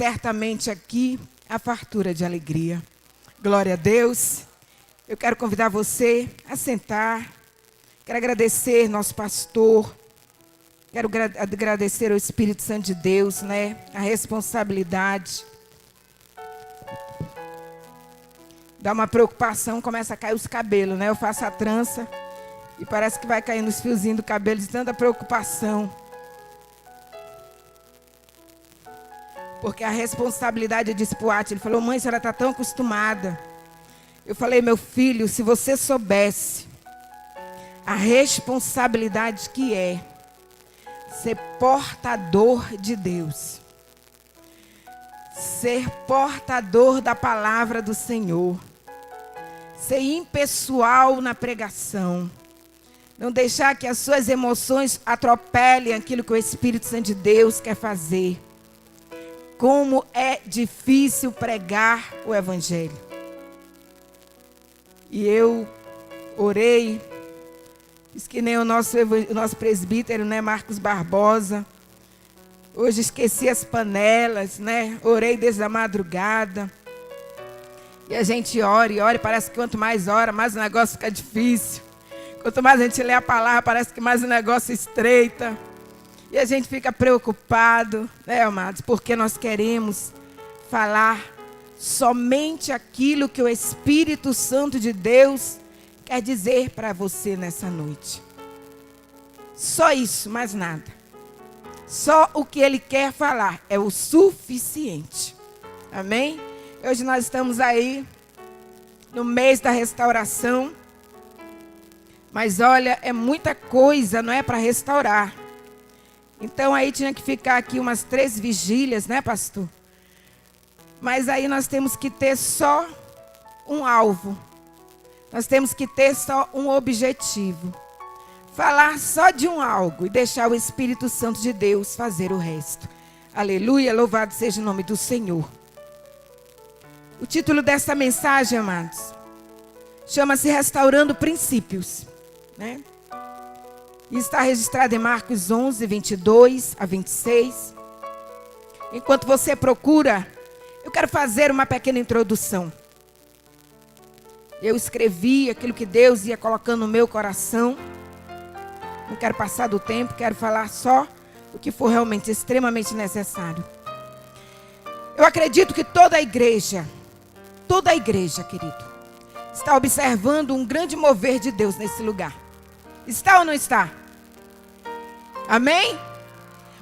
certamente aqui a fartura de alegria. Glória a Deus. Eu quero convidar você a sentar. Quero agradecer nosso pastor. Quero agradecer ao Espírito Santo de Deus, né? A responsabilidade. Dá uma preocupação, começa a cair os cabelos, né? Eu faço a trança e parece que vai caindo os fiozinhos do cabelo de tanta preocupação. Porque a responsabilidade, eu disse para o Ati, ele falou, mãe, a senhora está tão acostumada. Eu falei, meu filho, se você soubesse a responsabilidade que é ser portador de Deus, ser portador da palavra do Senhor, ser impessoal na pregação, não deixar que as suas emoções atropelem aquilo que o Espírito Santo de Deus quer fazer. Como é difícil pregar o Evangelho. E eu orei, fiz que nem o nosso presbítero, né, Marcos Barbosa. Hoje esqueci as panelas, né? Orei desde a madrugada. E a gente ora e ora, e parece que quanto mais ora, mais o negócio fica difícil. Quanto mais a gente lê a palavra, parece que mais o negócio estreita. E a gente fica preocupado, né, amados? Porque nós queremos falar somente aquilo que o Espírito Santo de Deus quer dizer para você nessa noite. Só isso, mais nada. Só o que Ele quer falar é o suficiente. Amém? Hoje nós estamos aí no mês da restauração. Mas olha, é muita coisa, não é, para restaurar. Então aí tinha que ficar aqui umas 3 vigílias, né, pastor? Mas aí nós temos que ter só um alvo. Nós temos que ter só um objetivo. Falar só de um algo e deixar o Espírito Santo de Deus fazer o resto. Aleluia, louvado seja o nome do Senhor. O título dessa mensagem, amados, chama-se Restaurando Princípios, né? E está registrado em Marcos 11, 22 a 26. Enquanto você procura, eu quero fazer uma pequena introdução. Eu escrevi aquilo que Deus ia colocando no meu coração. Não quero passar do tempo, quero falar só o que for realmente extremamente necessário. Eu acredito que toda a igreja, querido, está observando um grande mover de Deus nesse lugar. Está ou não está? Amém?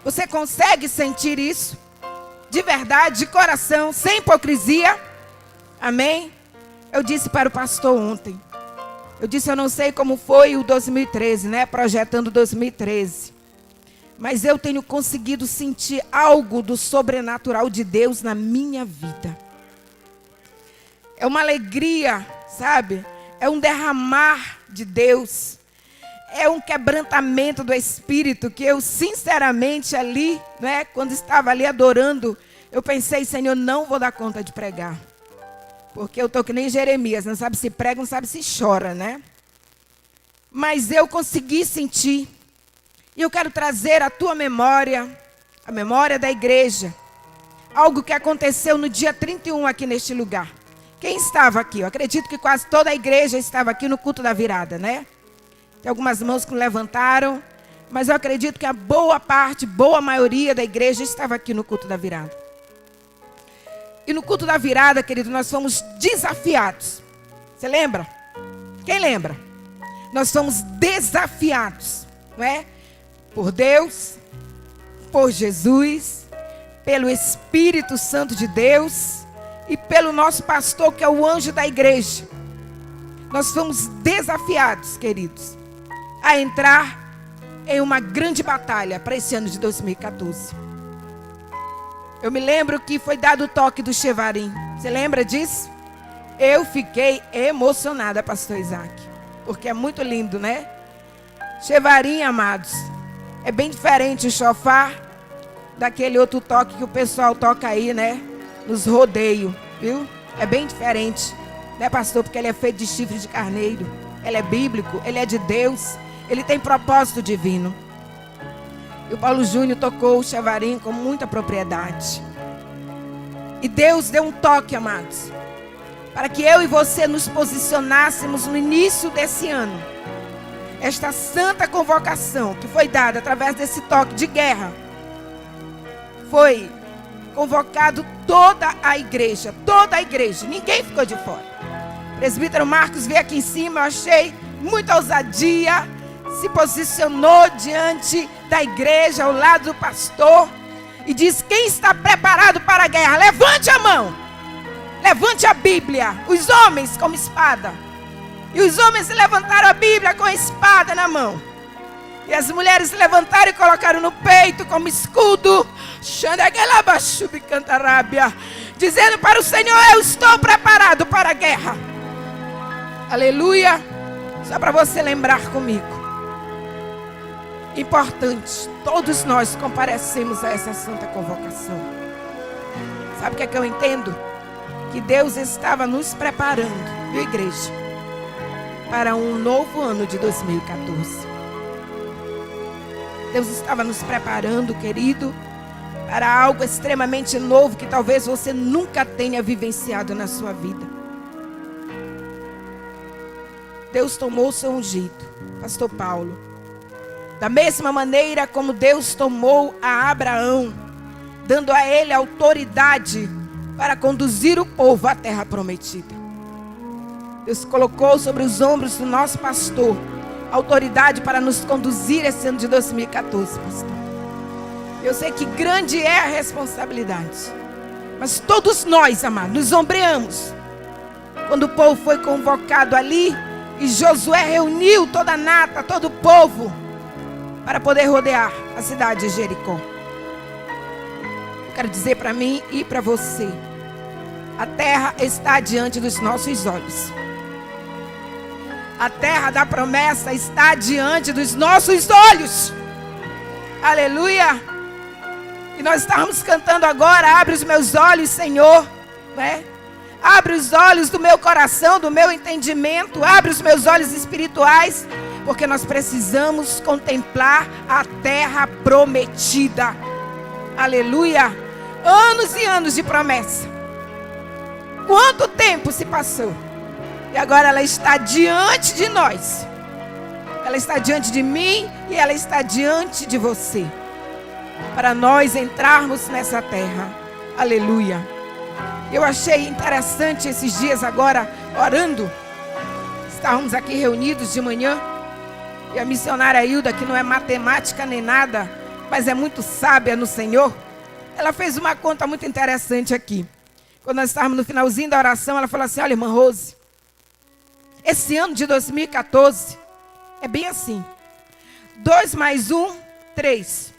Você consegue sentir isso? De verdade, de coração, sem hipocrisia? Amém? Eu disse para o pastor ontem. Eu disse, eu não sei como foi o 2013, né? Projetando 2013. Mas eu tenho conseguido sentir algo do sobrenatural de Deus na minha vida. É uma alegria, sabe? É um derramar de Deus. É um quebrantamento do Espírito que eu, sinceramente, ali, né, quando estava ali adorando, eu pensei, Senhor, não vou dar conta de pregar. Porque eu estou que nem Jeremias, não sabe se prega, não sabe se chora, né? Mas eu consegui sentir. E eu quero trazer à tua memória, a memória da igreja, algo que aconteceu no dia 31 aqui neste lugar. Quem estava aqui? Eu acredito que quase toda a igreja estava aqui no culto da virada, né? Tem algumas mãos que não levantaram, mas eu acredito que a boa parte, boa maioria da igreja estava aqui no culto da virada. E no culto da virada, querido, nós fomos desafiados. Você lembra? Quem lembra? Nós fomos desafiados, não é? Por Deus, por Jesus, pelo Espírito Santo de Deus e pelo nosso pastor, que é o anjo da igreja. Nós fomos desafiados, queridos, a entrar em uma grande batalha para esse ano de 2014. Eu me lembro que foi dado o toque do Chevarim. Você lembra disso? Eu fiquei emocionada, pastor Isaac, porque é muito lindo, né? Chevarim, amados, é bem diferente o chofar daquele outro toque que o pessoal toca aí, né? Nos rodeios, viu? É bem diferente, né, pastor? Porque ele é feito de chifre de carneiro. Ele é bíblico, ele é de Deus. Ele tem propósito divino. E o Paulo Júnior tocou o Chevarim com muita propriedade. E Deus deu um toque, amados, para que eu e você nos posicionássemos no início desse ano. Esta santa convocação que foi dada através desse toque de guerra, foi convocado toda a igreja, ninguém ficou de fora. O presbítero Marcos veio aqui em cima, eu achei muita ousadia, se posicionou diante da igreja, ao lado do pastor, e disse: quem está preparado para a guerra, levante a mão, levante a Bíblia, os homens como espada. E os homens levantaram a Bíblia com a espada na mão, e as mulheres levantaram e colocaram no peito como escudo, dizendo para o Senhor: eu estou preparado para a guerra. Aleluia. Só para você lembrar comigo, importante, todos nós comparecemos a essa santa convocação. Sabe o que é que eu entendo? Que Deus estava nos preparando, viu, igreja, para um novo ano de 2014. Deus estava nos preparando, querido, para algo extremamente novo que talvez você nunca tenha vivenciado na sua vida. Deus tomou o seu ungido, pastor Paulo, da mesma maneira como Deus tomou a Abraão, dando a ele autoridade para conduzir o povo à terra prometida. Deus colocou sobre os ombros do nosso pastor autoridade para nos conduzir esse ano de 2014, pastor. Eu sei que grande é a responsabilidade, mas todos nós, amados, nos ombreamos. Quando o povo foi convocado ali, e Josué reuniu toda a nata, todo o povo, para poder rodear a cidade de Jericó. Eu quero dizer para mim e para você: a terra está diante dos nossos olhos. A terra da promessa está diante dos nossos olhos. Aleluia. E nós estamos cantando agora: abre os meus olhos, Senhor, né? Abre os olhos do meu coração, do meu entendimento. Abre os meus olhos espirituais, porque nós precisamos contemplar a terra prometida. Aleluia. Anos e anos de promessa. Quanto tempo se passou? E agora ela está diante de nós. Ela está diante de mim e ela está diante de você, para nós entrarmos nessa terra. Aleluia. Eu achei interessante esses dias agora, orando. Estávamos aqui reunidos de manhã, e a missionária Hilda, que não é matemática nem nada, mas é muito sábia no Senhor, ela fez uma conta muito interessante aqui. Quando nós estávamos no finalzinho da oração, ela falou assim: olha, irmã Rose, esse ano de 2014 é bem assim: 2 mais 1, 3.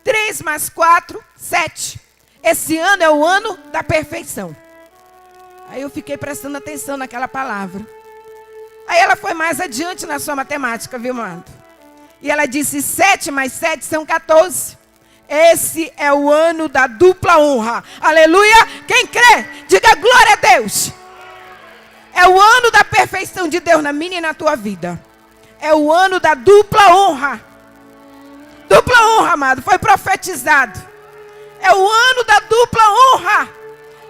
3 mais 4, 7. Esse ano é o ano da perfeição. Aí eu fiquei prestando atenção naquela palavra. Aí ela foi mais adiante na sua matemática, viu, amado? E ela disse: 7 mais 7 são 14. Esse é o ano da dupla honra. Aleluia. Quem crê, diga glória a Deus. É o ano da perfeição de Deus na minha e na tua vida. É o ano da dupla honra. Dupla honra, amado, foi profetizado. É o ano da dupla honra.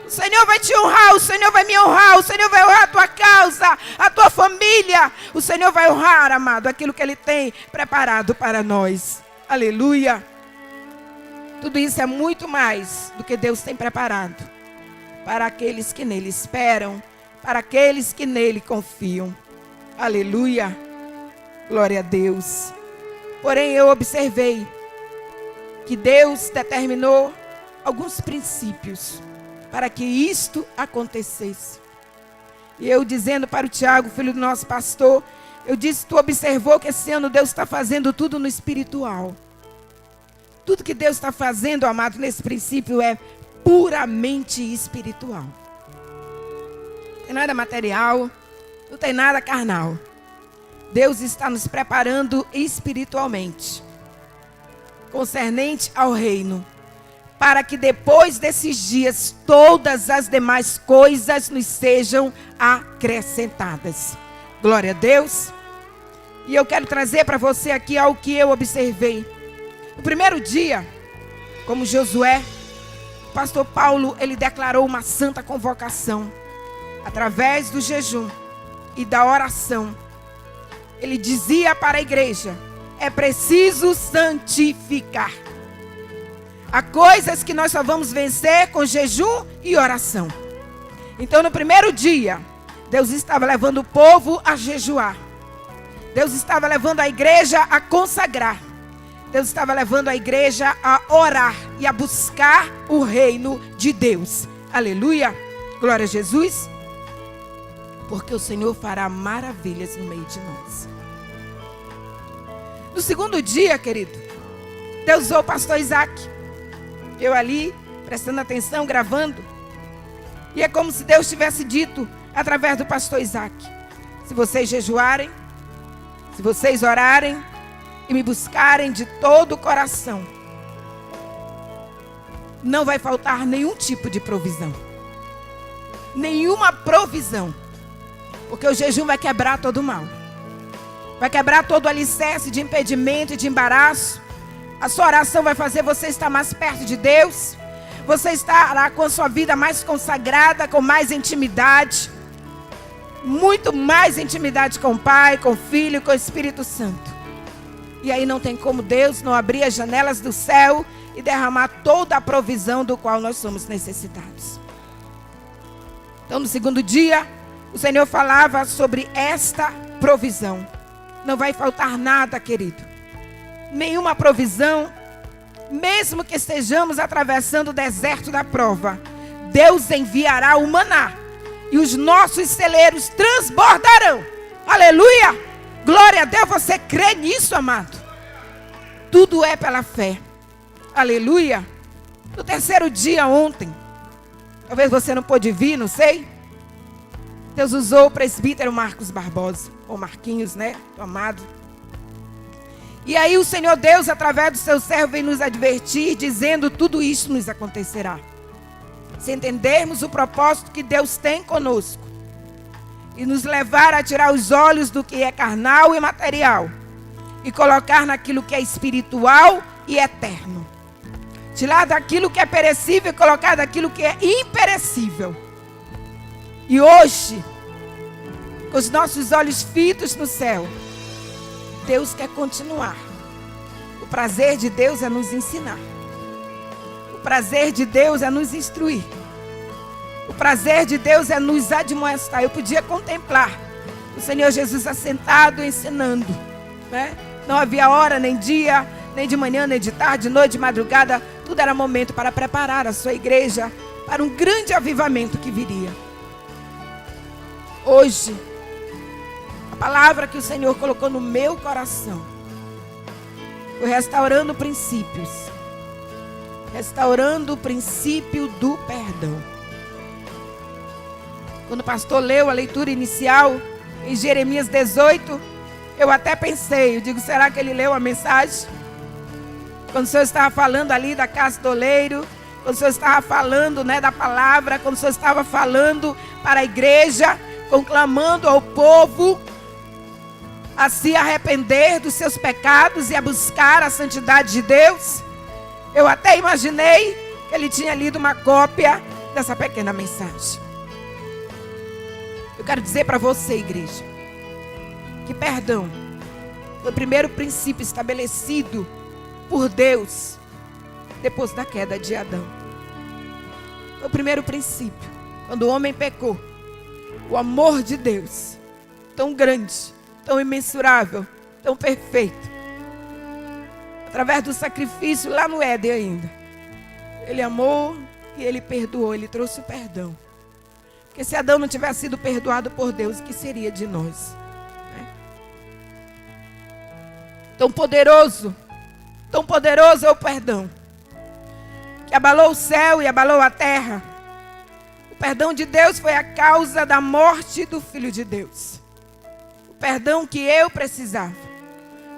O Senhor vai te honrar, o Senhor vai me honrar, o Senhor vai honrar a tua causa, a tua família. O Senhor vai honrar, amado, aquilo que Ele tem preparado para nós. Aleluia. Tudo isso é muito mais do que Deus tem preparado para aqueles que nele esperam, para aqueles que nele confiam. Aleluia. Glória a Deus. Porém, eu observei que Deus determinou alguns princípios para que isto acontecesse. E eu dizendo para o Tiago, filho do nosso pastor, eu disse: tu observou que esse ano Deus está fazendo tudo no espiritual. Tudo que Deus está fazendo, amado, nesse princípio é puramente espiritual. Não tem nada material, não tem nada carnal. Deus está nos preparando espiritualmente, concernente ao reino, para que depois desses dias todas as demais coisas nos sejam acrescentadas. Glória a Deus. E eu quero trazer para você aqui algo que eu observei. No primeiro dia, como Josué, o pastor Paulo, ele declarou uma santa convocação. Através do jejum e da oração, ele dizia para a igreja: é preciso santificar. Há coisas que nós só vamos vencer com jejum e oração. Então, no primeiro dia, Deus estava levando o povo a jejuar. Deus estava levando a igreja a consagrar. Deus estava levando a igreja a orar e a buscar o reino de Deus. Aleluia! Glória a Jesus! Porque o Senhor fará maravilhas no meio de nós. No segundo dia, querido, Deus usou o pastor Isaac. Eu ali, prestando atenção, gravando. E é como se Deus tivesse dito, através do pastor Isaac: se vocês jejuarem, se vocês orarem e me buscarem de todo o coração, não vai faltar nenhum tipo de provisão. Nenhuma provisão. Porque o jejum vai quebrar todo o mal. Vai quebrar todo o alicerce de impedimento e de embaraço. A sua oração vai fazer você estar mais perto de Deus. Você estará com a sua vida mais consagrada, com mais intimidade. Muito mais intimidade com o Pai, com o Filho e com o Espírito Santo. E aí não tem como Deus não abrir as janelas do céu e derramar toda a provisão do qual nós somos necessitados. Então, no segundo dia, o Senhor falava sobre esta provisão. Não vai faltar nada, querido. Nenhuma provisão. Mesmo que estejamos atravessando o deserto da prova, Deus enviará o maná. E os nossos celeiros transbordarão. Aleluia! Glória a Deus, você crê nisso, amado? Tudo é pela fé. Aleluia! No terceiro dia ontem, talvez você não pôde vir, não sei. Deus usou o presbítero Marcos Barbosa, ou Marquinhos, né? O amado. E aí o Senhor Deus, através do seu servo, vem nos advertir, dizendo: tudo isso nos acontecerá. Se entendermos o propósito que Deus tem conosco. E nos levar a tirar os olhos do que é carnal e material. E colocar naquilo que é espiritual e eterno. Tirar daquilo que é perecível e colocar daquilo que é imperecível. E hoje, com os nossos olhos fitos no céu, Deus quer continuar. O prazer de Deus é nos ensinar. O prazer de Deus é nos instruir. O prazer de Deus é nos admoestar. Eu podia contemplar o Senhor Jesus assentado ensinando, né? Não havia hora, nem dia, nem de manhã, nem de tarde, de noite, de madrugada. Tudo era momento para preparar a sua igreja para um grande avivamento que viria. Hoje, a palavra que o Senhor colocou no meu coração foi restaurando princípios. Restaurando o princípio do perdão. Quando o pastor leu a leitura inicial em Jeremias 18, eu até pensei, eu digo, será que ele leu a mensagem? Quando o Senhor estava falando ali da casa do oleiro, quando o Senhor estava falando, né, da palavra, quando o Senhor estava falando para a igreja, conclamando ao povo a se arrepender dos seus pecados e a buscar a santidade de Deus. Eu até imaginei que ele tinha lido uma cópia dessa pequena mensagem. Eu quero dizer para você, igreja, que perdão foi o primeiro princípio estabelecido por Deus depois da queda de Adão. Foi o primeiro princípio. Quando o homem pecou, o amor de Deus, tão grande, tão imensurável, tão perfeito, através do sacrifício lá no Éden ainda, ele amou e ele perdoou, ele trouxe o perdão. Porque se Adão não tivesse sido perdoado por Deus, o que seria de nós? Né? Tão poderoso é o perdão, que abalou o céu e abalou a terra. O perdão de Deus foi a causa da morte do Filho de Deus. O perdão que eu precisava.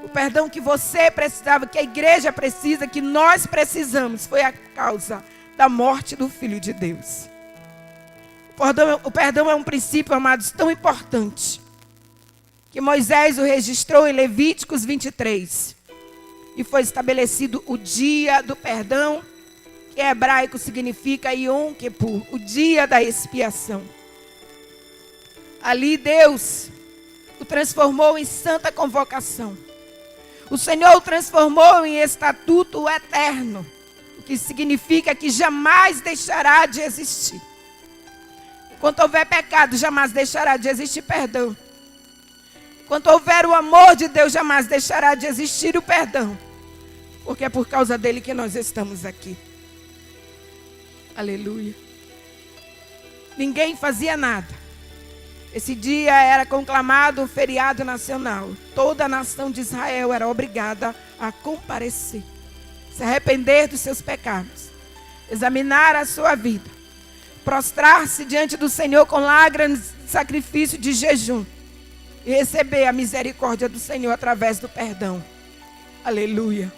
O perdão que você precisava, que a igreja precisa, que nós precisamos, foi a causa da morte do Filho de Deus. O perdão é um princípio, amados, tão importante, que Moisés o registrou em Levíticos 23. E foi estabelecido o dia do perdão, que em hebraico significa Yom Kippur, o dia da expiação. Ali Deus o transformou em santa convocação. O Senhor o transformou em estatuto eterno, o que significa que jamais deixará de existir. Enquanto houver pecado, jamais deixará de existir perdão. Enquanto houver o amor de Deus, jamais deixará de existir o perdão. Porque é por causa dele que nós estamos aqui. Aleluia. Ninguém fazia nada. Esse dia era conclamado um feriado nacional. Toda a nação de Israel era obrigada a comparecer, se arrepender dos seus pecados, examinar a sua vida, prostrar-se diante do Senhor com lágrimas de sacrifício de jejum e receber a misericórdia do Senhor através do perdão. Aleluia.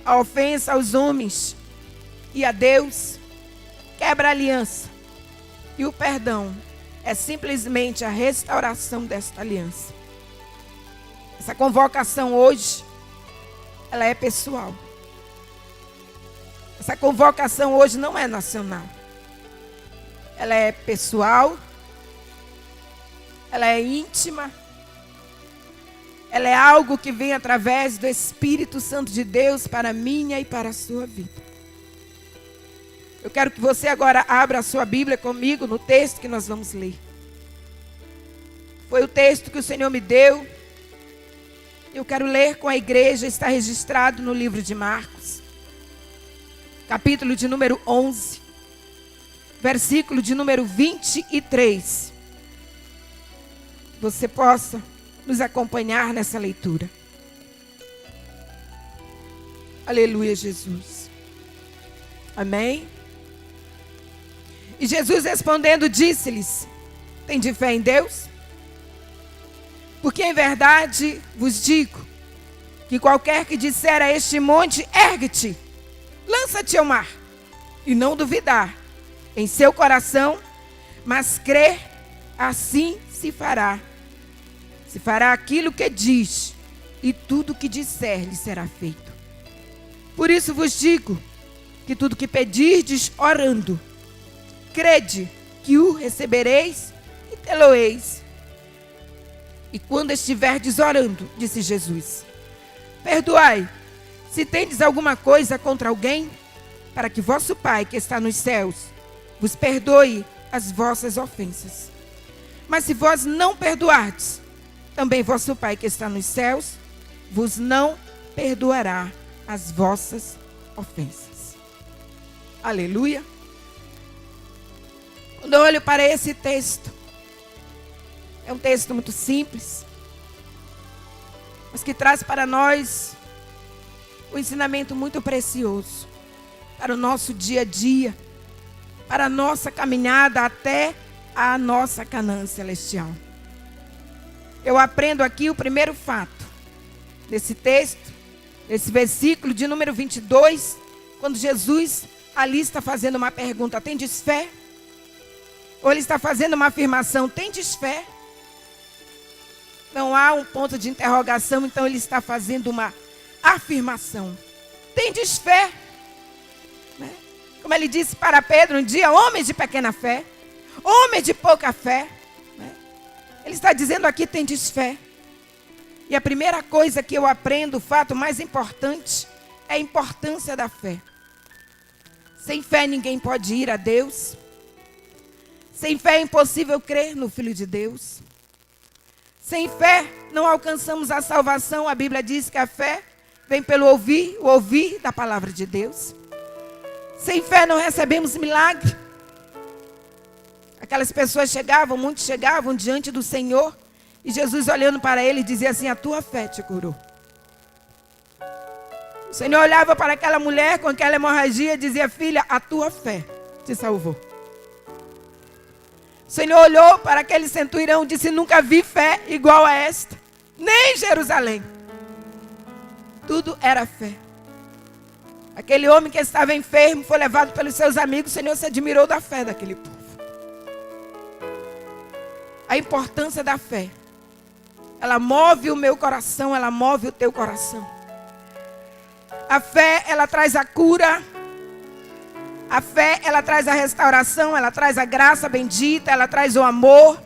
A ofensa aos homens e a Deus quebra a aliança. E o perdão é simplesmente a restauração desta aliança. Essa convocação hoje, ela é pessoal. Essa convocação hoje não é nacional. Ela é pessoal. Ela é íntima. Ela é algo que vem através do Espírito Santo de Deus para a minha e para a sua vida. Eu quero que você agora abra a sua Bíblia comigo no texto que nós vamos ler. Foi o texto que o Senhor me deu. Eu quero ler com a igreja, está registrado no livro de Marcos. Capítulo de número 11. Versículo de número 23. Você possa nos acompanhar nessa leitura. Aleluia, Jesus. Amém. E Jesus respondendo disse-lhes: tende fé em Deus? Porque em verdade vos digo que qualquer que disser a este monte, ergue-te, lança-te ao mar, e não duvidar em seu coração, mas crer, assim se fará. Se fará aquilo que diz, e tudo que disser lhe será feito. Por isso vos digo que tudo que pedirdes orando, crede que o recebereis e tê-lo-eis. E quando estiverdes orando, disse Jesus, perdoai, se tendes alguma coisa contra alguém, para que vosso Pai que está nos céus vos perdoe as vossas ofensas. Mas se vós não perdoardes, também vosso Pai que está nos céus vos não perdoará as vossas ofensas. Aleluia. Quando eu olho para esse texto, é um texto muito simples, mas que traz para nós um ensinamento muito precioso para o nosso dia a dia, para a nossa caminhada até a nossa Canaã celestial. Eu aprendo aqui o primeiro fato desse texto, desse versículo de número 22, quando Jesus ali está fazendo uma pergunta: tendes fé? Ou ele está fazendo uma afirmação: tendes fé? Não há um ponto de interrogação, então ele está fazendo uma afirmação: tendes fé? Né? Como ele disse para Pedro um dia: homem de pequena fé, homem de pouca fé. Né? Ele está dizendo aqui: tendes fé. E a primeira coisa que eu aprendo, o fato mais importante, é a importância da fé. Sem fé ninguém pode ir a Deus. Sem fé é impossível crer no Filho de Deus. Sem fé não alcançamos a salvação. A Bíblia diz que a fé vem pelo ouvir, o ouvir da palavra de Deus. Sem fé não recebemos milagre. Aquelas pessoas chegavam, muitos chegavam diante do Senhor, e Jesus olhando para ele dizia assim: a tua fé te curou. O Senhor olhava para aquela mulher com aquela hemorragia e dizia: filha, a tua fé te salvou. O Senhor olhou para aquele centurião e disse: nunca vi fé igual a esta, nem em Jerusalém. Tudo era fé. Aquele homem que estava enfermo foi levado pelos seus amigos. O Senhor se admirou da fé daquele povo. A importância da fé, ela move o meu coração, ela move o teu coração. A fé, ela traz a cura. A fé, ela traz a restauração, ela traz a graça bendita, ela traz o amor,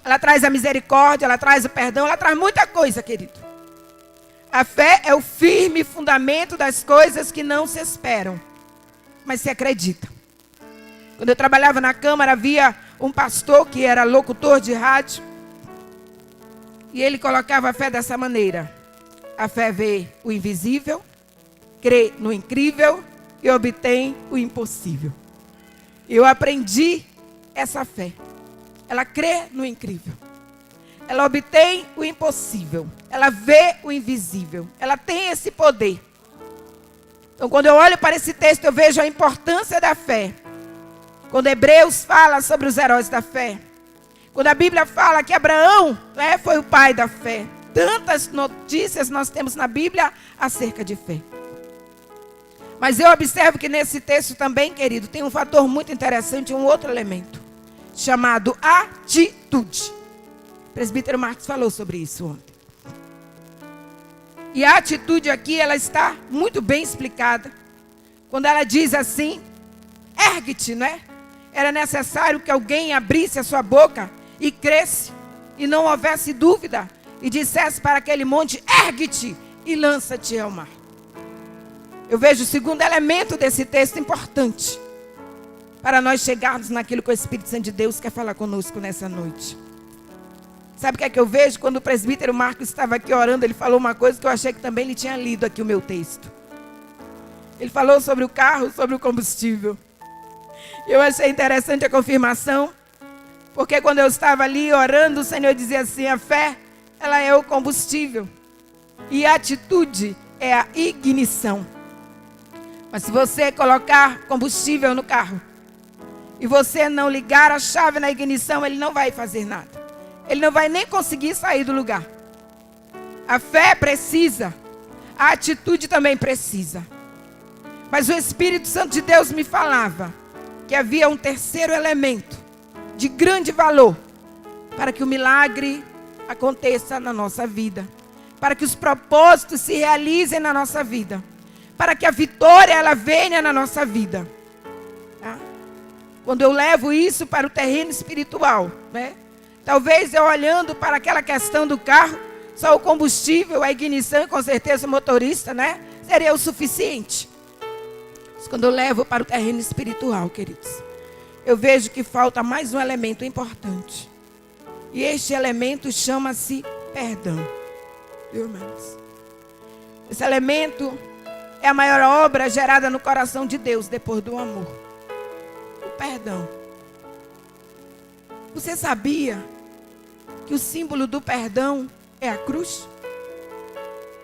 ela traz a misericórdia, ela traz o perdão, ela traz muita coisa, querido. A fé é o firme fundamento das coisas que não se esperam, mas se acredita. Quando eu trabalhava na Câmara, havia um pastor que era locutor de rádio, e ele colocava a fé dessa maneira: a fé vê o invisível, crê no incrível e obtém o impossível. Eu aprendi essa fé. Ela crê no incrível. Ela obtém o impossível. Ela vê o invisível. Ela tem esse poder. Então, quando eu olho para esse texto, eu vejo a importância da fé. Quando Hebreus fala sobre os heróis da fé. Quando a Bíblia fala que Abraão, foi o pai da fé. Tantas notícias nós temos na Bíblia acerca de fé. Mas eu observo que nesse texto também, querido, tem um fator muito interessante, um outro elemento, chamado atitude. O presbítero Marcos falou sobre isso ontem. E a atitude aqui, ela está muito bem explicada. Quando ela diz assim, ergue-te, né? Era necessário que alguém abrisse a sua boca e cresce, e não houvesse dúvida, e dissesse para aquele monte, ergue-te e lança-te ao mar. Eu vejo o segundo elemento desse texto importante, para nós chegarmos naquilo que o Espírito Santo de Deus quer falar conosco nessa noite. Sabe o que é que eu vejo? Quando o presbítero Marcos estava aqui orando, ele falou uma coisa que eu achei que também ele tinha lido aqui o meu texto. Ele falou sobre o carro, sobre o combustível. Eu achei interessante a confirmação, porque quando eu estava ali orando, o Senhor dizia assim, a fé, ela é o combustível, e a atitude é a ignição. Mas se você colocar combustível no carro e você não ligar a chave na ignição, ele não vai fazer nada. Ele não vai nem conseguir sair do lugar. A fé precisa, a atitude também precisa. Mas o Espírito Santo de Deus me falava que havia um terceiro elemento de grande valor para que o milagre aconteça na nossa vida, para que os propósitos se realizem na nossa vida, para que a vitória ela venha na nossa vida. Tá? Quando eu levo isso para o terreno espiritual, né? Talvez eu olhando para aquela questão do carro, só o combustível, a ignição e com certeza o motorista, né? Seria o suficiente. Mas quando eu levo para o terreno espiritual, queridos, eu vejo que falta mais um elemento importante. E este elemento chama-se perdão. Viu, irmãos? Esse elemento é a maior obra gerada no coração de Deus depois do amor. O perdão. Você sabia que o símbolo do perdão é a cruz?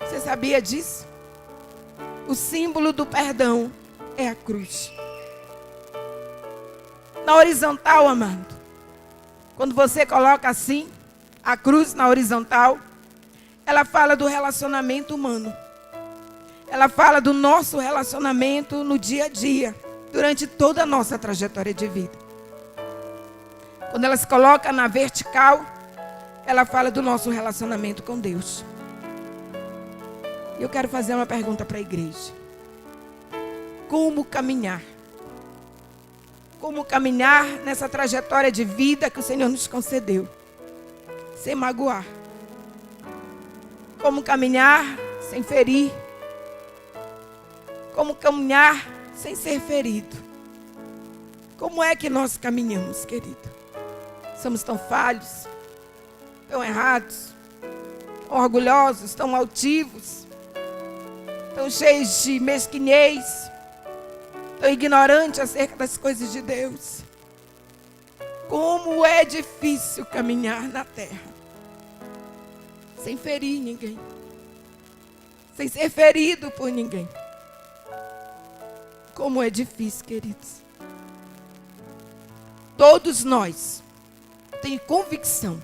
Você sabia disso? O símbolo do perdão é a cruz. Na horizontal, amado, quando você coloca assim, a cruz na horizontal, ela fala do relacionamento humano. Ela fala do nosso relacionamento no dia a dia, durante toda a nossa trajetória de vida. Quando ela se coloca na vertical, ela fala do nosso relacionamento com Deus. Eu quero fazer uma pergunta para a igreja. Como caminhar? Como caminhar nessa trajetória de vida que o Senhor nos concedeu, sem magoar? Como caminhar sem ferir? Como caminhar sem ser ferido? Como é que nós caminhamos, querido? Somos tão falhos, tão errados, tão orgulhosos, tão altivos, tão cheios de mesquinhez, tão ignorantes acerca das coisas de Deus. Como é difícil caminhar na terra, sem ferir ninguém, sem ser ferido por ninguém. Como é difícil, queridos. Todos nós temos convicção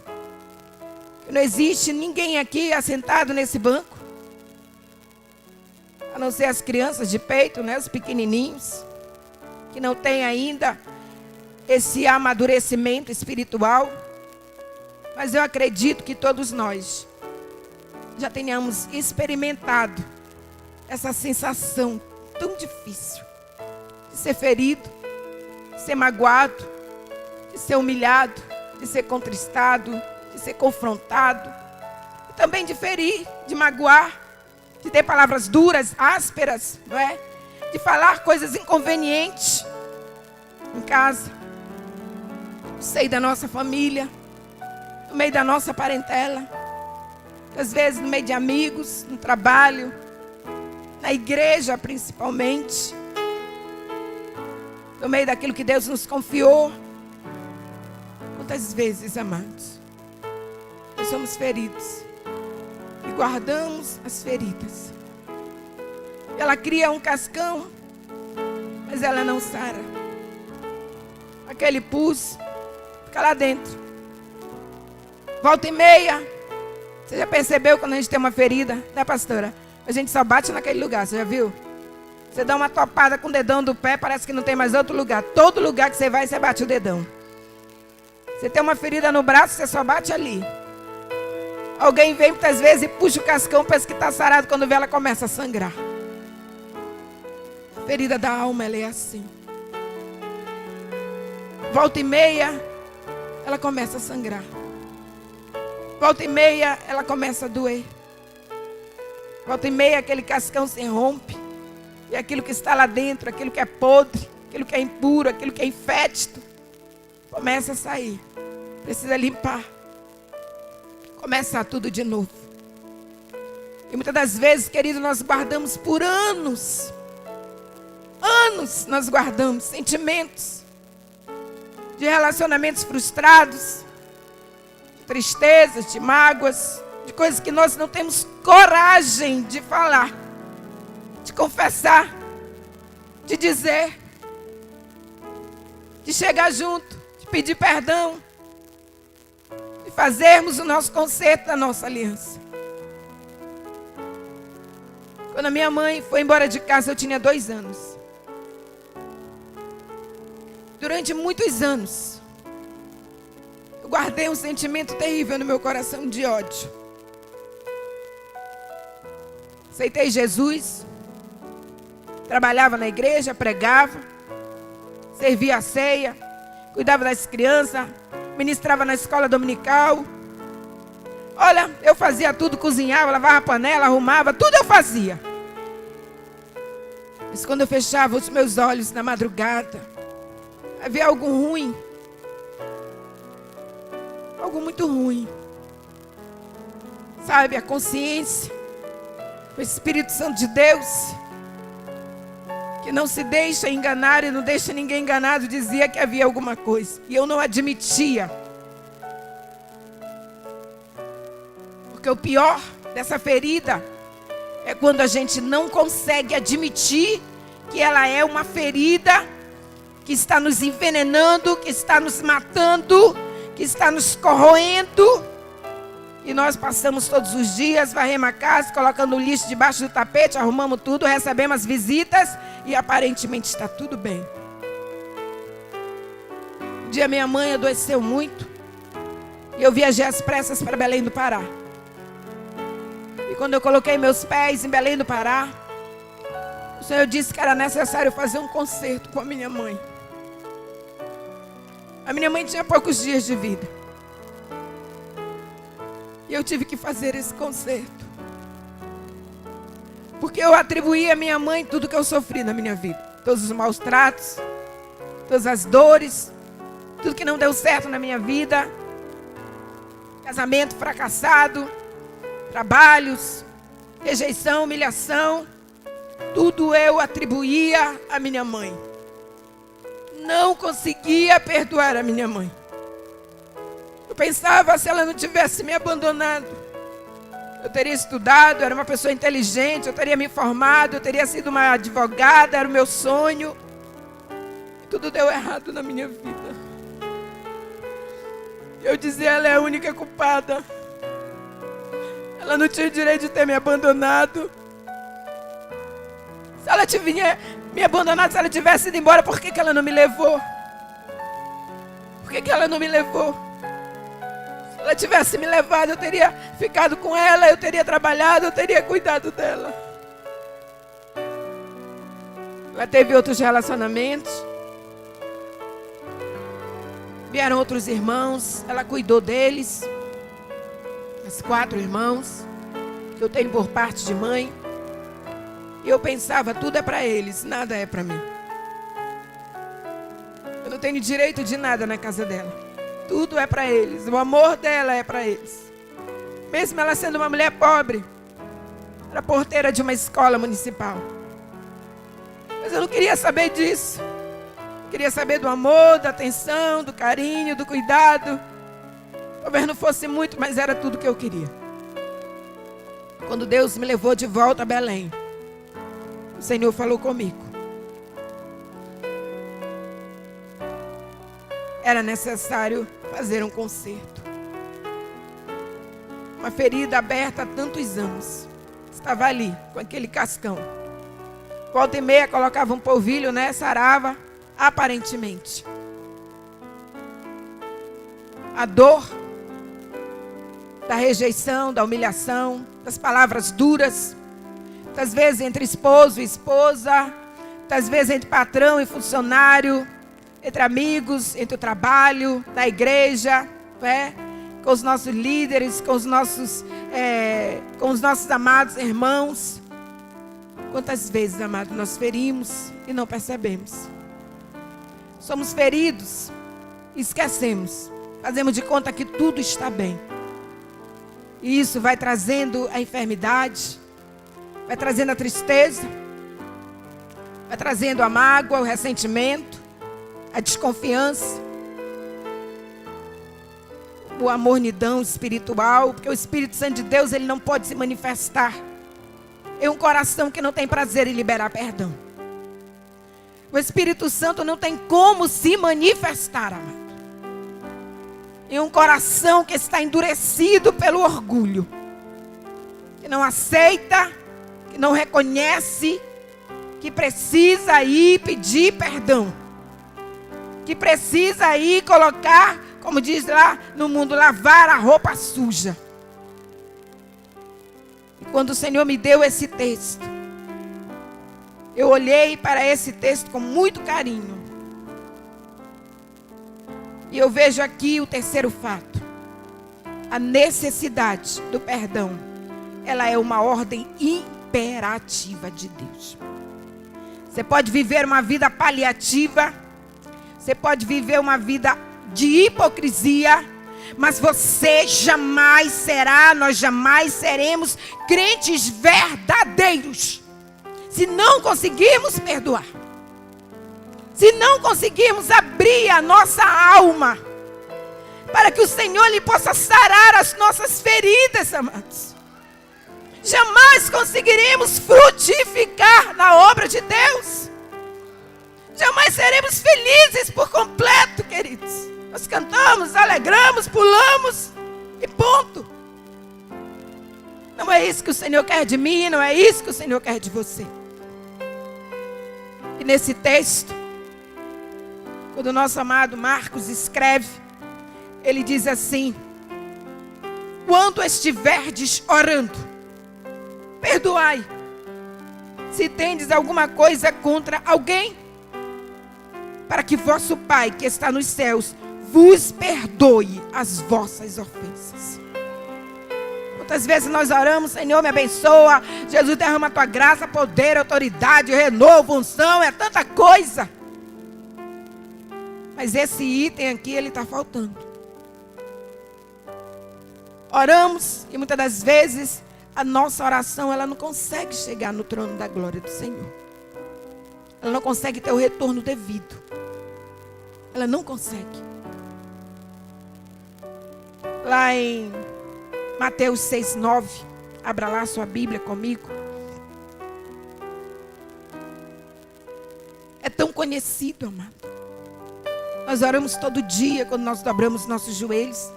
que não existe ninguém aqui assentado nesse banco, a não ser as crianças de peito, né, os pequenininhos, que não têm ainda esse amadurecimento espiritual. Mas eu acredito que todos nós já tenhamos experimentado essa sensação tão difícil de ser ferido, de ser magoado, de ser humilhado, de ser contristado, de ser confrontado, e também de ferir, de magoar, de ter palavras duras, ásperas, não é? De falar coisas inconvenientes em casa, no seio da nossa família, no meio da nossa parentela, às vezes no meio de amigos, no trabalho, na igreja principalmente, no meio daquilo que Deus nos confiou. Quantas vezes, amados, nós somos feridos e guardamos as feridas. Ela cria um cascão, mas ela não sara. Aquele pus fica lá dentro. Volta e meia. Você já percebeu quando a gente tem uma ferida, né, pastora? A gente só bate naquele lugar, você já viu? Você dá uma topada com o dedão do pé, parece que não tem mais outro lugar. Todo lugar que você vai, você bate o dedão. Você tem uma ferida no braço, você só bate ali. Alguém vem muitas vezes e puxa o cascão, pensa que está sarado, quando vê ela começa a sangrar. A ferida da alma, ela é assim. Volta e meia, ela começa a sangrar. Volta e meia, ela começa a doer. Volta e meia, aquele cascão se rompe. E aquilo que está lá dentro, aquilo que é podre, aquilo que é impuro, aquilo que é infétido, começa a sair. Precisa limpar. Começa tudo de novo. E muitas das vezes, querido, nós guardamos por anos. Anos nós guardamos sentimentos de relacionamentos frustrados, de tristezas, de mágoas, de coisas que nós não temos coragem de falar, de confessar, de dizer, de chegar junto, de pedir perdão, de fazermos o nosso conserto da nossa aliança. Quando a minha mãe foi embora de casa, eu tinha 2 anos. Durante muitos anos, eu guardei um sentimento terrível no meu coração de ódio. Aceitei Jesus, trabalhava na igreja, pregava, servia a ceia, cuidava das crianças, ministrava na escola dominical. Olha, eu fazia tudo, cozinhava, lavava a panela, arrumava, tudo eu fazia. Mas quando eu fechava os meus olhos na madrugada, havia algo ruim. Algo muito ruim. Sabe, a consciência, o Espírito Santo de Deus, que não se deixa enganar e não deixa ninguém enganado, dizia que havia alguma coisa. E eu não admitia. Porque o pior dessa ferida é quando a gente não consegue admitir que ela é uma ferida que está nos envenenando, que está nos matando, que está nos corroendo. E nós passamos todos os dias, varremos a casa, colocando o lixo debaixo do tapete, arrumamos tudo, recebemos as visitas e aparentemente está tudo bem. Um dia minha mãe adoeceu muito e eu viajei às pressas para Belém do Pará. E quando eu coloquei meus pés em Belém do Pará, o Senhor disse que era necessário fazer um concerto com a minha mãe. A minha mãe tinha poucos dias de vida. E eu tive que fazer esse concerto. Porque eu atribuí à minha mãe tudo que eu sofri na minha vida. Todos os maus tratos, todas as dores, tudo que não deu certo na minha vida. Casamento fracassado, trabalhos, rejeição, humilhação. Tudo eu atribuía à minha mãe. Não conseguia perdoar a minha mãe. Eu pensava, se ela não tivesse me abandonado, eu teria estudado, era uma pessoa inteligente, eu teria me formado, eu teria sido uma advogada, era o meu sonho. E tudo deu errado na minha vida. Eu dizia, ela é a única culpada. Ela não tinha o direito de ter me abandonado. Se ela tinha me abandonado, se ela tivesse ido embora, por que ela não me levou? Por que ela não me levou? Se ela tivesse me levado, eu teria ficado com ela, eu teria trabalhado, eu teria cuidado dela. Ela teve outros relacionamentos. Vieram outros irmãos. Ela cuidou deles. Os 4 irmãos que eu tenho por parte de mãe. E eu pensava, tudo é para eles, nada é para mim. Eu não tenho direito de nada na casa dela. Tudo é para eles. O amor dela é para eles. Mesmo ela sendo uma mulher pobre. Era porteira de uma escola municipal. Mas eu não queria saber disso. Eu queria saber do amor, da atenção, do carinho, do cuidado. Talvez não fosse muito, mas era tudo que eu queria. Quando Deus me levou de volta a Belém, o Senhor falou comigo. Era necessário fazer um conserto. Uma ferida aberta há tantos anos. Estava ali, com aquele cascão. Volta e meia colocava um polvilho, né? Sarava, aparentemente. A dor da rejeição, da humilhação, das palavras duras. Muitas vezes entre esposo e esposa. Muitas vezes entre patrão e funcionário. Entre amigos, entre o trabalho, na igreja, né? Com os nossos líderes, com os nossos amados irmãos. Quantas vezes, amados, nós ferimos e não percebemos. Somos feridos e esquecemos. Fazemos de conta que tudo está bem. E isso vai trazendo a enfermidade, vai trazendo a tristeza, vai trazendo a mágoa, o ressentimento, a desconfiança, o amornidão espiritual, porque o Espírito Santo de Deus, ele não pode se manifestar em um coração que não tem prazer em liberar perdão. O Espírito Santo não tem como se manifestar, amado, em um coração que está endurecido pelo orgulho, que não aceita, que não reconhece, que precisa ir pedir perdão, que precisa ir colocar, como diz lá no mundo, lavar a roupa suja. E quando o Senhor me deu esse texto, eu olhei para esse texto com muito carinho. E eu vejo aqui o terceiro fato. A necessidade do perdão, ela é uma ordem imperativa de Deus. Você pode viver uma vida paliativa, você pode viver uma vida de hipocrisia, mas você jamais será, nós jamais seremos crentes verdadeiros se não conseguirmos perdoar. Se não conseguirmos abrir a nossa alma para que o Senhor lhe possa sarar as nossas feridas, amados, jamais conseguiremos frutificar na obra de Deus. Jamais seremos felizes por completo, queridos. Nós cantamos, alegramos, pulamos e ponto. Não é isso que o Senhor quer de mim, não é isso que o Senhor quer de você. E nesse texto, quando o nosso amado Marcos escreve, ele diz assim: quando estiverdes orando, perdoai, se tendes alguma coisa contra alguém, para que vosso Pai que está nos céus vos perdoe as vossas ofensas. Quantas vezes nós oramos: Senhor, me abençoa, Jesus, derrama a tua graça, poder, autoridade, renovo, unção, é tanta coisa. Mas esse item aqui, ele está faltando. Oramos e muitas das vezes a nossa oração, ela não consegue chegar no trono da glória do Senhor. Ela não consegue ter o retorno devido. Ela não consegue. Lá em Mateus 6:9, abra lá sua Bíblia comigo. É tão conhecido, amado. Nós oramos todo dia quando nós dobramos nossos joelhos.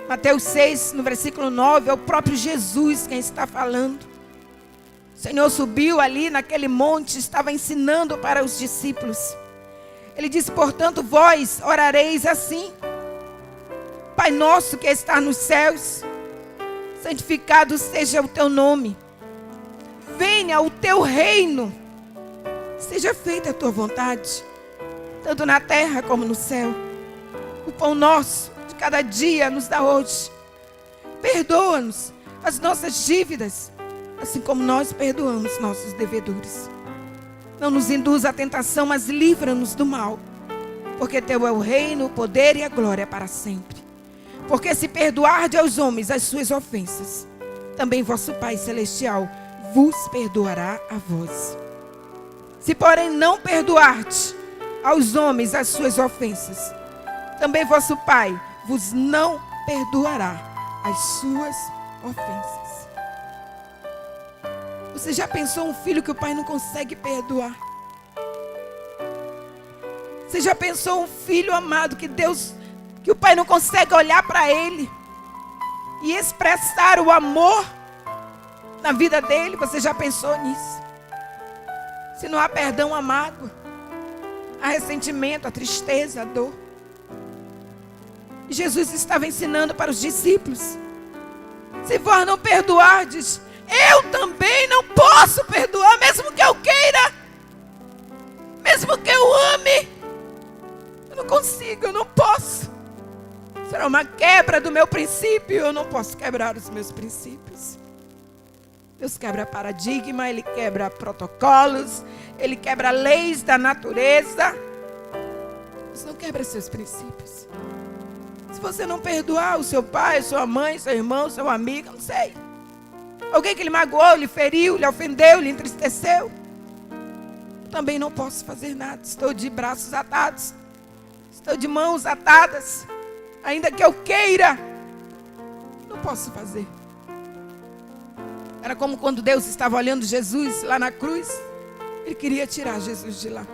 Mateus 6, no versículo 9, é o próprio Jesus quem está falando. O Senhor subiu ali naquele monte, estava ensinando para os discípulos. Ele disse: portanto, vós orareis assim: Pai nosso que está nos céus, santificado seja o teu nome. venha o teu reino, seja feita a tua vontade, tanto na terra como no céu. O pão nosso de cada dia nos dá hoje. Perdoa-nos as nossas dívidas, assim como nós perdoamos nossos devedores. Não nos induz à tentação, mas livra-nos do mal. Porque teu é o reino, o poder e a glória para sempre. Porque se perdoardes aos homens as suas ofensas, também vosso Pai Celestial vos perdoará a vós. Se porém não perdoardes aos homens as suas ofensas, também vosso Pai vos não perdoará as suas ofensas. Você já pensou um filho que o pai não consegue perdoar? Você já pensou um filho amado que o pai não consegue olhar para ele e expressar o amor na vida dele? Você já pensou nisso? Se não há perdão, há mágoa, há ressentimento, há tristeza, há dor. E Jesus estava ensinando para os discípulos: se vós não perdoardes, eu também não posso perdoar, mesmo que eu queira, mesmo que eu ame. Eu não consigo, eu não posso. Será uma quebra do meu princípio, eu não posso quebrar os meus princípios. Deus quebra paradigma, Ele quebra protocolos, Ele quebra leis da natureza. Deus não quebra seus princípios. Se você não perdoar o seu pai, sua mãe, seu irmão, seu amigo, não sei, alguém que lhe magoou, lhe feriu, lhe ofendeu, lhe entristeceu, eu também não posso fazer nada. Estou de braços atados, estou de mãos atadas. Ainda que eu queira, não posso fazer. Era como quando Deus estava olhando Jesus lá na cruz. Ele queria tirar Jesus de lá.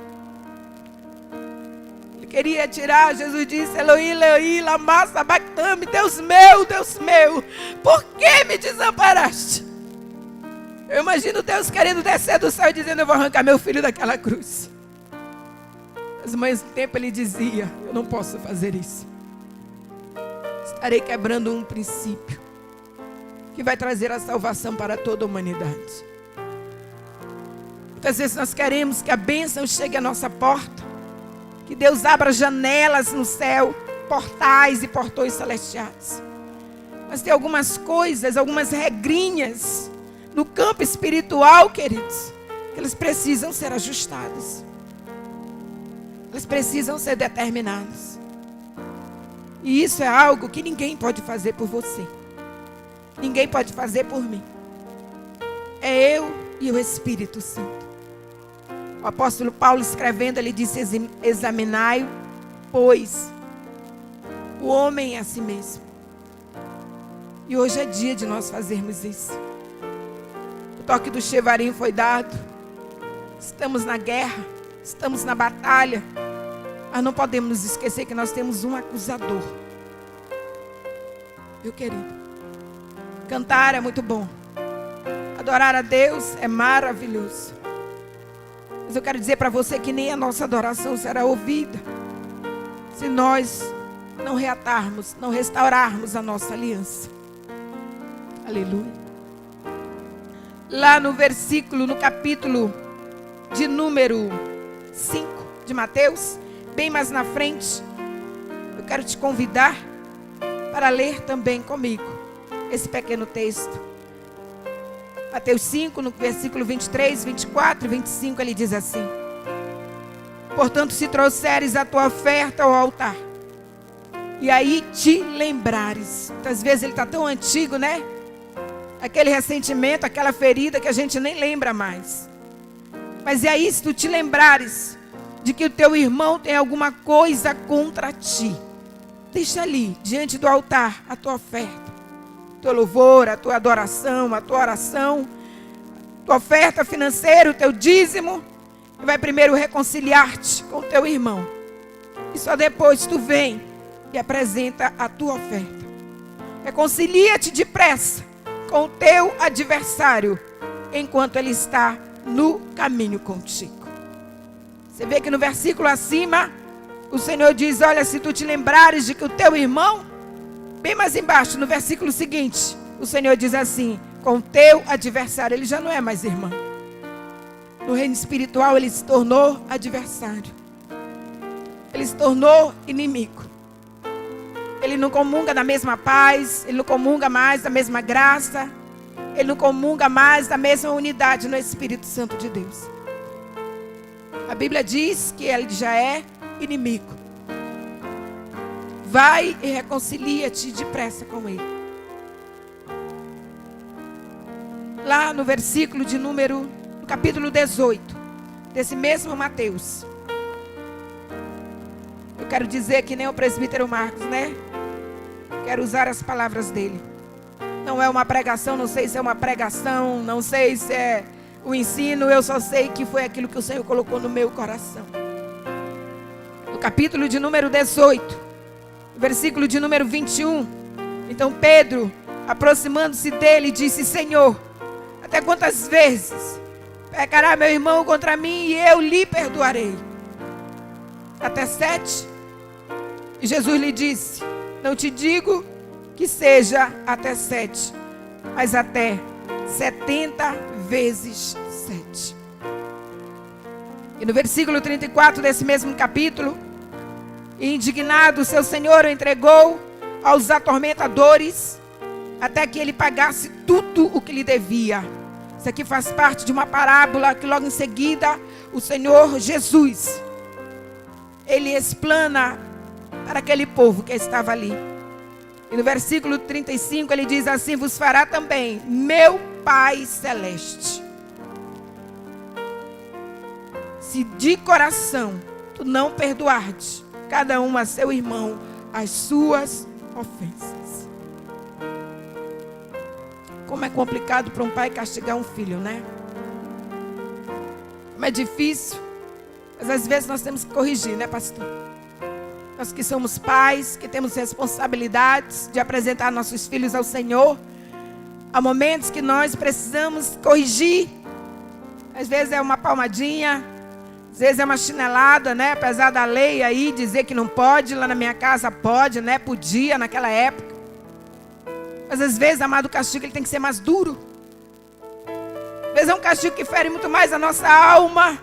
Ele queria tirar. Jesus disse: Eloi, Eloi, lama sabachthani, Deus meu, por que me desamparaste? Eu imagino Deus querendo descer do céu e dizendo: eu vou arrancar meu filho daquela cruz. Mas ao mesmo tempo Ele dizia: eu não posso fazer isso. Estarei quebrando um princípio que vai trazer a salvação para toda a humanidade. Muitas vezes nós queremos que a bênção chegue à nossa porta, que Deus abra janelas no céu, portais e portões celestiais. Mas tem algumas coisas, algumas regrinhas no campo espiritual, queridos, que elas precisam ser ajustadas. Elas precisam ser determinadas. E isso é algo que ninguém pode fazer por você. Ninguém pode fazer por mim. É eu e o Espírito Santo. O apóstolo Paulo escrevendo, ele disse: examinai, pois, o homem a si mesmo. E hoje é dia de nós fazermos isso. O toque do Chevarim foi dado. Estamos na guerra, estamos na batalha. Mas não podemos nos esquecer que nós temos um acusador. Meu querido, cantar é muito bom. Adorar a Deus é maravilhoso. Mas eu quero dizer para você que nem a nossa adoração será ouvida se nós não reatarmos, não restaurarmos a nossa aliança. Aleluia. Lá no versículo, no capítulo de número 5 de Mateus, bem mais na frente, eu quero te convidar para ler também comigo esse pequeno texto. Mateus 5, no versículo 23, 24 e 25, ele diz assim: portanto, se trouxeres a tua oferta ao altar, e aí te lembrares. Muitas vezes ele está tão antigo, né? Aquele ressentimento, aquela ferida que a gente nem lembra mais. Mas e aí, se tu te lembrares de que o teu irmão tem alguma coisa contra ti, deixa ali, diante do altar, a tua oferta, o teu louvor, a tua adoração, a tua oração, a tua oferta financeira, o teu dízimo, e vai primeiro reconciliar-te com o teu irmão. E só depois tu vem e apresenta a tua oferta. Reconcilia-te depressa com o teu adversário, enquanto ele está no caminho contigo. Você vê que no versículo acima, o Senhor diz: olha, se tu te lembrares de que o teu irmão, bem mais embaixo, no versículo seguinte, o Senhor diz assim: com o teu adversário. Ele já não é mais irmão. No reino espiritual ele se tornou adversário. Ele se tornou inimigo. Ele não comunga da mesma paz, ele não comunga mais da mesma graça, ele não comunga mais da mesma unidade no Espírito Santo de Deus. A Bíblia diz que ele já é inimigo. Vai e reconcilia-te depressa com ele. Lá no versículo de no capítulo 18, desse mesmo Mateus. Eu quero dizer que nem o presbítero Marcos, né? Quero usar as palavras dele. Não é uma pregação, não sei se é uma pregação, não sei se é o ensino, eu só sei que foi aquilo que o Senhor colocou no meu coração. No capítulo de número 18, versículo de número 21. Então Pedro, aproximando-se dele, disse: Senhor, até quantas vezes pecará meu irmão contra mim e eu lhe perdoarei? Até 7? E Jesus lhe disse: não te digo que seja até 7, mas até 70 vezes 7. E no versículo 34 desse mesmo capítulo, indignado, seu senhor o entregou aos atormentadores, até que ele pagasse tudo o que lhe devia. Isso aqui faz parte de uma parábola que logo em seguida o Senhor Jesus, ele explana para aquele povo que estava ali. E no versículo 35 ele diz assim: vos fará também meu Pai Celeste, se de coração tu não perdoardes cada um a seu irmão as suas ofensas. Como é complicado para um pai castigar um filho, né? Como é difícil. Mas às vezes nós temos que corrigir, né, pastor? Nós que somos pais, que temos responsabilidades de apresentar nossos filhos ao Senhor. Há momentos que nós precisamos corrigir. Às vezes é uma palmadinha, às vezes é uma chinelada, né? Apesar da lei aí dizer que não pode, lá na minha casa pode, né? Podia naquela época. Mas às vezes, amado, o castigo ele tem que ser mais duro. Às vezes é um castigo que fere muito mais a nossa alma,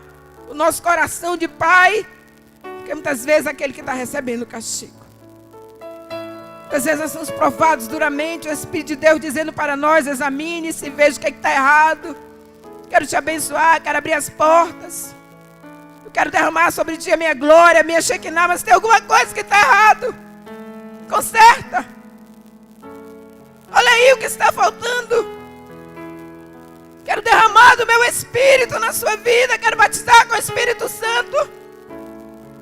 o nosso coração de pai, porque muitas vezes é aquele que está recebendo o castigo. Às vezes nós somos provados duramente, o Espírito de Deus dizendo para nós: examine-se, veja o que está errado. Quero te abençoar, quero abrir as portas. Eu quero derramar sobre ti a minha glória, a minha Shekinah, mas tem alguma coisa que está errado. Conserta. Olha aí o que está faltando. Quero derramar do meu Espírito na sua vida. Quero batizar com o Espírito Santo.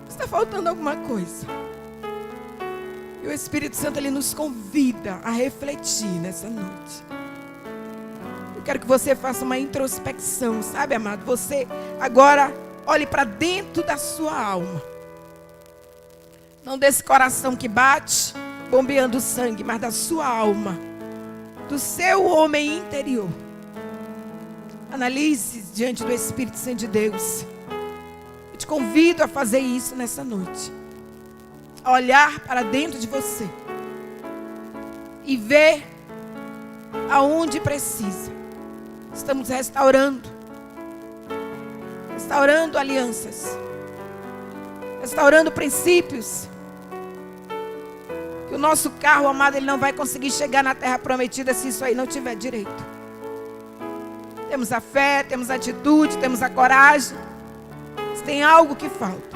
Está faltando alguma coisa. E o Espírito Santo ele nos convida a refletir nessa noite. Eu quero que você faça uma introspecção, sabe, amado? Você agora olhe para dentro da sua alma. Não desse coração que bate, bombeando sangue, mas da sua alma. Do seu homem interior. Analise diante do Espírito Santo de Deus. Eu te convido a fazer isso nessa noite. A olhar para dentro de você. E ver aonde precisa. Estamos restaurando. Restaurando alianças. Restaurando princípios. Que o nosso carro, amado, ele não vai conseguir chegar na terra prometida se isso aí não tiver direito. Temos a fé, temos a atitude, temos a coragem. Mas tem algo que falta.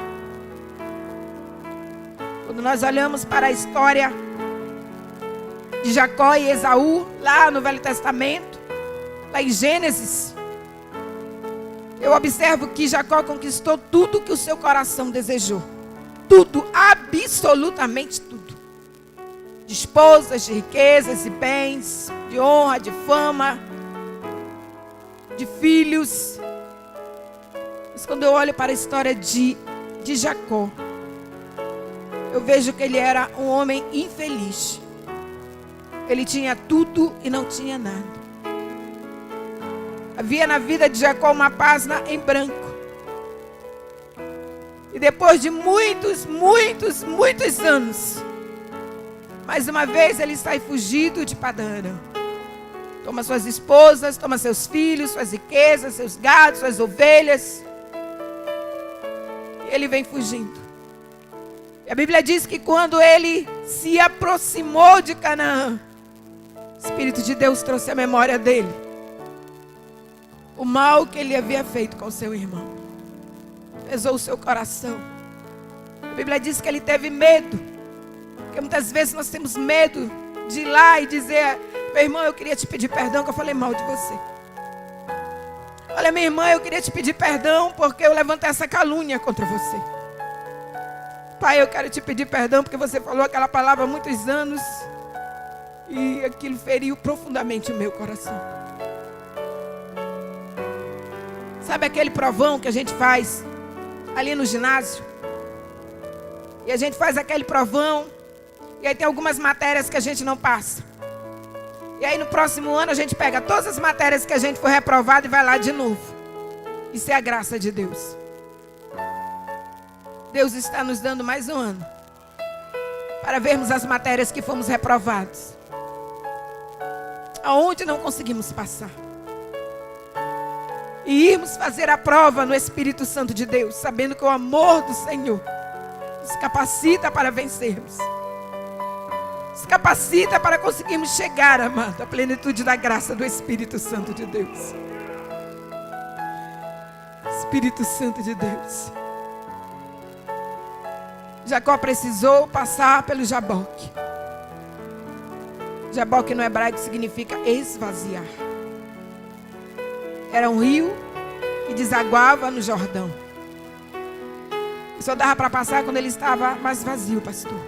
Quando nós olhamos para a história de Jacó e Esaú, lá no Velho Testamento, lá em Gênesis, eu observo que Jacó conquistou tudo que o seu coração desejou. Tudo, absolutamente tudo. De esposas, de riquezas e bens, de honra, de fama, de filhos. Mas quando eu olho para a história de Jacó, eu vejo que ele era um homem infeliz. Ele tinha tudo e não tinha nada. Havia na vida de Jacó uma página em branco. E depois de muitos anos, mais uma vez ele sai fugido de Padã Arã. Toma suas esposas, toma seus filhos, suas riquezas, seus gados, suas ovelhas. E ele vem fugindo. E a Bíblia diz que quando ele se aproximou de Canaã, o Espírito de Deus trouxe a memória dele o mal que ele havia feito com seu irmão. Pesou o seu coração. A Bíblia diz que ele teve medo. Porque muitas vezes nós temos medo de ir lá e dizer: meu irmão, eu queria te pedir perdão que eu falei mal de você. Olha, minha irmã, eu queria te pedir perdão porque eu levantei essa calúnia contra você. Pai, eu quero te pedir perdão porque você falou aquela palavra há muitos anos e aquilo feriu profundamente o meu coração. Sabe aquele provão que a gente faz ali no ginásio? E a gente faz aquele provão e aí tem algumas matérias que a gente não passa. E aí no próximo ano a gente pega todas as matérias que a gente foi reprovado e vai lá de novo. Isso é a graça de Deus. Deus está nos dando mais um ano para vermos as matérias que fomos reprovados, aonde não conseguimos passar, e irmos fazer a prova no Espírito Santo de Deus, sabendo que o amor do Senhor nos capacita para vencermos, nos capacita para conseguirmos chegar, amado, à plenitude da graça do Espírito Santo de Deus. Espírito Santo de Deus. Jacó precisou passar pelo Jaboque. Jaboque no hebraico significa esvaziar. Era um rio que desaguava no Jordão. E só dava para passar quando ele estava mais vazio, pastor.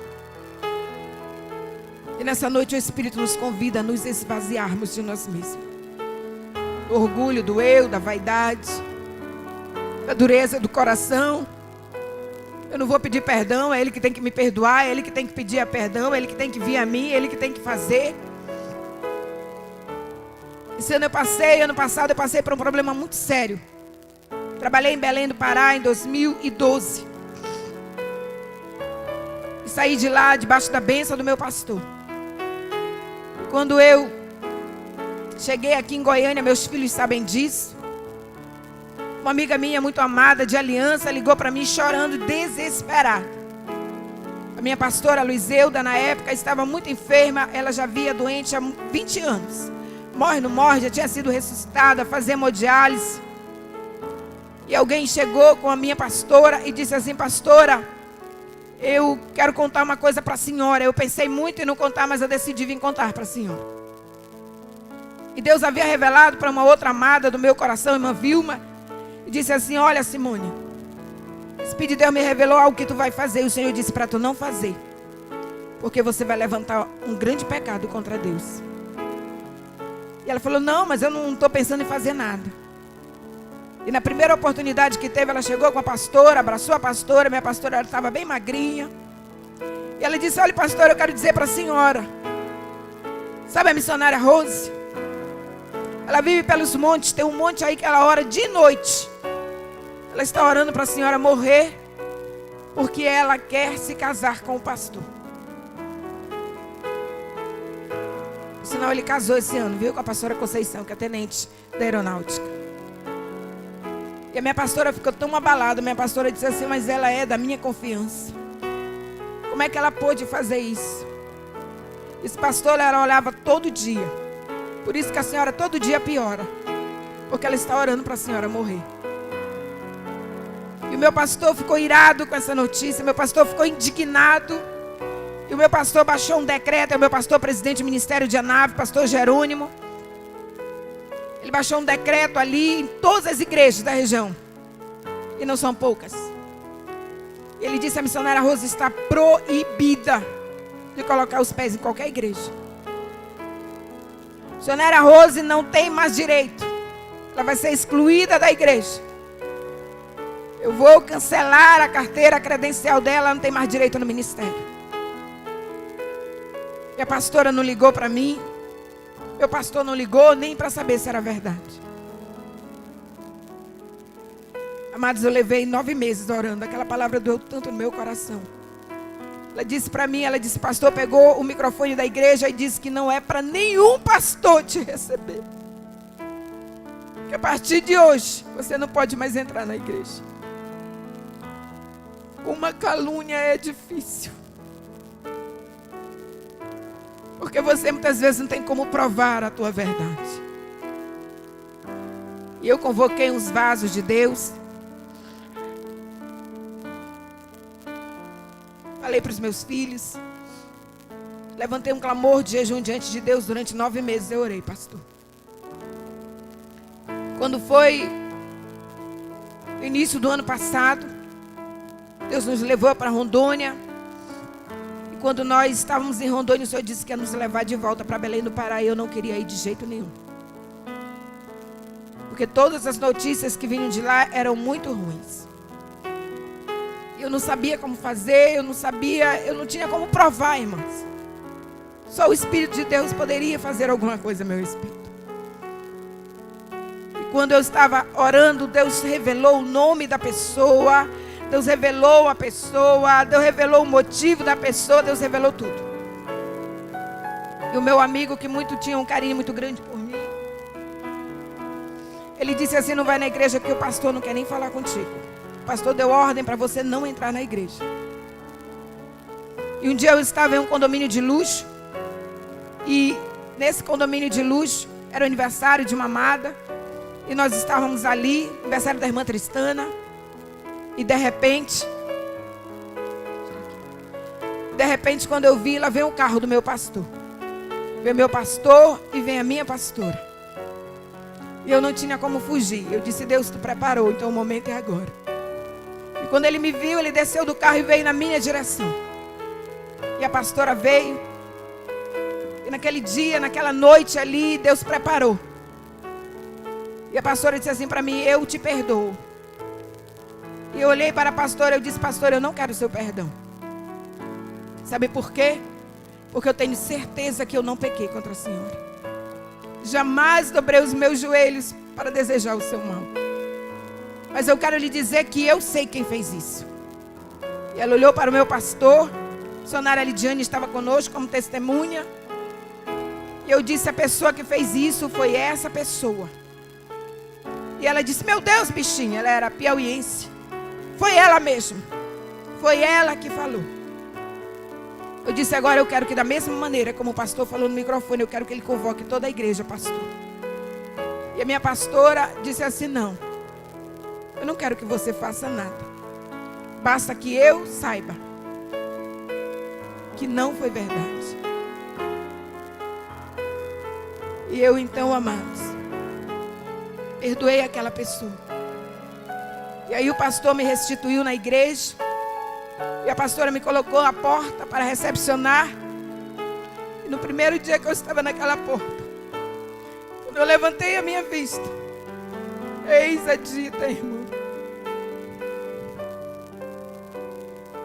E nessa noite o Espírito nos convida a nos esvaziarmos de nós mesmos. Do orgulho, do eu, da vaidade, da dureza do coração. Eu não vou pedir perdão, é Ele que tem que me perdoar, é Ele que tem que pedir a perdão, é Ele que tem que vir a mim, é Ele que tem que fazer. Esse ano ano passado eu passei por um problema muito sério. Trabalhei em Belém do Pará em 2012. E saí de lá debaixo da bênção do meu pastor. Quando eu cheguei aqui em Goiânia, meus filhos sabem disso. Uma amiga minha muito amada de aliança ligou para mim chorando, desesperada. A minha pastora Luizeuda, na época, estava muito enferma. Ela já via doente há 20 anos. Morre, não morre, já tinha sido ressuscitada, fazia hemodiálise. E alguém chegou com a minha pastora e disse assim: pastora, eu quero contar uma coisa para a senhora. Eu pensei muito em não contar, mas eu decidi vir contar para a senhora. E Deus havia revelado para uma outra amada do meu coração, irmã Vilma, e disse assim: olha, Simone, o Espírito de Deus me revelou algo que tu vai fazer. E o Senhor disse para tu não fazer, porque você vai levantar um grande pecado contra Deus. E ela falou: não, mas eu não estou pensando em fazer nada. E na primeira oportunidade que teve, ela chegou com a pastora, abraçou a pastora. Minha pastora estava bem magrinha. E ela disse: olha, pastora, eu quero dizer para a senhora, sabe a missionária Rose? Ela vive pelos montes, tem um monte aí que ela ora de noite. Ela está orando para a senhora morrer, porque ela quer se casar com o pastor. Senão ele casou esse ano, viu? Com a pastora Conceição, que é tenente da aeronáutica. E a minha pastora ficou tão abalada. Minha pastora disse assim: mas ela é da minha confiança. Como é que ela pôde fazer isso? Esse pastor, ela olhava todo dia. Por isso que a senhora todo dia piora, porque ela está orando para a senhora morrer. E o meu pastor ficou irado com essa notícia. Meu pastor ficou indignado. E o meu pastor baixou um decreto. É o meu pastor presidente do Ministério de Anave, pastor Jerônimo. Ele baixou um decreto ali em todas as igrejas da região. E não são poucas. Ele disse: a missionária Rosa está proibida de colocar os pés em qualquer igreja. A missionária Rose não tem mais direito. Ela vai ser excluída da igreja. Eu vou cancelar a carteira, a credencial dela. Ela não tem mais direito no ministério. E a pastora não ligou para mim. Meu pastor não ligou nem para saber se era verdade. Amados, eu levei 9 meses orando. Aquela palavra doeu tanto no meu coração. Ela disse para mim, ela disse, pastor, pegou o microfone da igreja e disse que não é para nenhum pastor te receber. Que a partir de hoje, você não pode mais entrar na igreja. Uma calúnia é difícil. Porque você muitas vezes não tem como provar a tua verdade. E eu convoquei uns vasos de Deus. Falei para os meus filhos. Levantei um clamor de jejum diante de Deus durante 9 meses. Eu orei, pastor. Quando foi no início do ano passado, Deus nos levou para Rondônia. E quando nós estávamos em Rondônia, o Senhor disse que ia nos levar de volta para Belém do Pará. E eu não queria ir de jeito nenhum. Porque todas as notícias que vinham de lá eram muito ruins. Eu não sabia como fazer, eu não tinha como provar, irmãos. Só o Espírito de Deus poderia fazer alguma coisa, meu Espírito. E quando eu estava orando, Deus revelou o nome da pessoa, Deus revelou a pessoa, Deus revelou o motivo da pessoa, Deus revelou tudo. E o meu amigo, que tinha um carinho muito grande por mim, ele disse assim, não vai na igreja porque o pastor não quer nem falar contigo. O pastor deu ordem para você não entrar na igreja. E um dia eu estava em um condomínio de luxo. E nesse condomínio de luxo era o aniversário de uma amada. E nós estávamos ali, aniversário da irmã Tristana. E de repente, quando eu vi, lá vem o carro do meu pastor. Vem o meu pastor e vem a minha pastora. E eu não tinha como fugir. Eu disse, Deus, tu preparou, então o momento é agora. E quando ele me viu, ele desceu do carro e veio na minha direção. E a pastora veio. E naquele dia, naquela noite ali, Deus preparou. E a pastora disse assim para mim, eu te perdoo. E eu olhei para a pastora e eu disse, pastora, eu não quero o seu perdão. Sabe por quê? Porque eu tenho certeza que eu não pequei contra a senhora. Jamais dobrei os meus joelhos para desejar o seu mal. Mas eu quero lhe dizer que eu sei quem fez isso. E ela olhou para o meu pastor. A missionária Lidiane estava conosco como testemunha. E eu disse, a pessoa que fez isso foi essa pessoa. E ela disse, meu Deus, bichinha. Ela era piauiense. Foi ela mesmo. Foi ela que falou. Eu disse, agora eu quero que da mesma maneira como o pastor falou no microfone, eu quero que ele convoque toda a igreja, pastor. E a minha pastora disse assim, não. Eu não quero que você faça nada. Basta que eu saiba que não foi verdade. E eu então, amados, perdoei aquela pessoa. E aí o pastor me restituiu na igreja. E a pastora me colocou à porta para recepcionar. E no primeiro dia que eu estava naquela porta, quando eu levantei a minha vista, eis a dita irmã.